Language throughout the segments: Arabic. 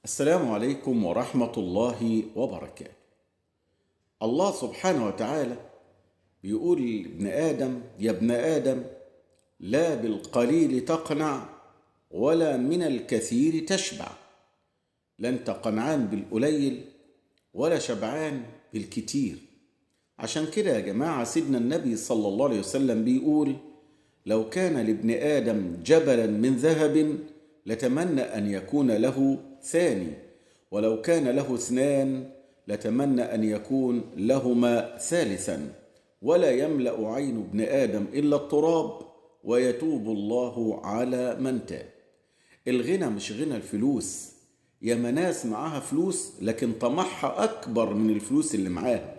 السلام عليكم ورحمة الله وبركاته. الله سبحانه وتعالى بيقول لابن آدم: يا ابن آدم، لا بالقليل تقنع ولا من الكثير تشبع. لا انت قنعان بالقليل ولا شبعان بالكتير. عشان كده يا جماعة سيدنا النبي صلى الله عليه وسلم بيقول: لو كان لابن آدم جبلا من ذهب لتمنى أن يكون له ثاني، ولو كان له اثنان لتمنى أن يكون لهما ثالثا، ولا يملأ عين ابن آدم إلا التراب ويتوب الله على من تاب. الغنى مش غنى الفلوس. ياما ناس معاها فلوس لكن طمعها أكبر من الفلوس اللي معاها.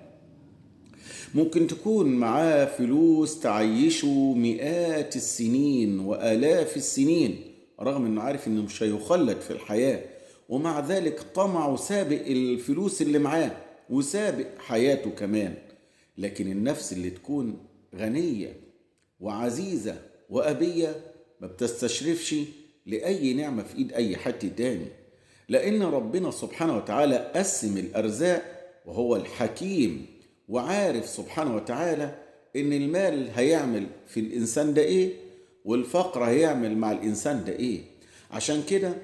ممكن تكون معاه فلوس تعيشه مئات السنين وآلاف السنين رغم انه عارف انه مش هيخلد في الحياة، ومع ذلك طمعه سابق الفلوس اللي معاه وسابق حياته كمان. لكن النفس اللي تكون غنية وعزيزة وأبية ما بتستشرفش لأي نعمة في إيد أي حد تاني، لأن ربنا سبحانه وتعالى قسم الأرزاق وهو الحكيم، وعارف سبحانه وتعالى إن المال هيعمل في الإنسان ده إيه والفقر هيعمل مع الإنسان ده إيه. عشان كده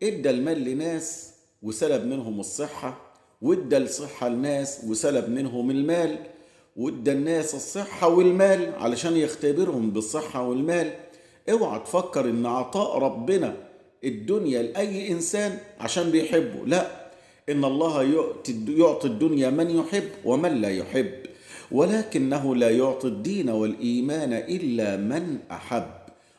إدى المال لناس وسلب منهم الصحة، وإدى الصحة لناس وسلب منهم المال، وإدى الناس الصحة والمال علشان يختبرهم بالصحة والمال. اوعى تفكر إن عطاء ربنا الدنيا لأي إنسان عشان بيحبه، لا، إن الله يعطي الدنيا من يحب ومن لا يحب، ولكنه لا يعطي الدين والإيمان إلا من أحب.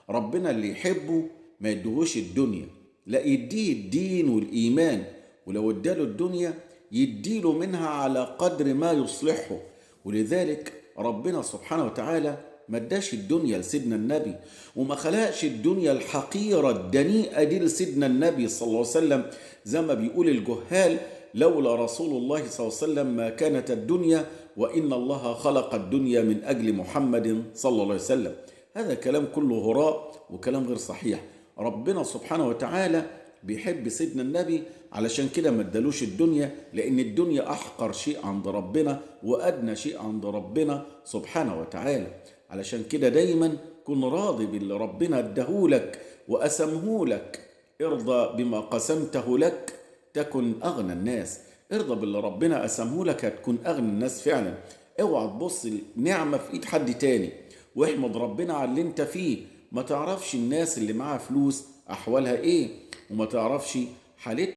ربنا اللي يحبه ما يدهوش الدنيا، لا، يديه الدين والإيمان، ولو اداله الدنيا يديله منها على قدر ما يصلحه. ولذلك ربنا سبحانه وتعالى ما اداش الدنيا لسيدنا النبي، وما خلقش الدنيا الحقيرة الدنيئة دي لسيدنا النبي صلى الله عليه وسلم. زي ما بيقول الجهال: لولا رسول الله صلى الله عليه وسلم ما كانت الدنيا، وإن الله خلق الدنيا من أجل محمد صلى الله عليه وسلم. هذا كلام كله هراء وكلام غير صحيح. ربنا سبحانه وتعالى بيحب سيدنا النبي، علشان كده ما ادالوش الدنيا، لأن الدنيا أحقر شيء عند ربنا وأدنى شيء عند ربنا سبحانه وتعالى. علشان كده دايما كن راضي باللي ربنا اداهولك وقسمهولك. ارضى بما قسمته لك تكن أغنى الناس. ارضى باللي ربنا قسمهولك هتكون أغنى الناس فعلا. اوعى تبص النعمة في ايد حد تاني، واحمد ربنا على اللي انت فيه. ما تعرفش الناس اللي معاها فلوس أحوالها ايه، وما تعرفش حالتها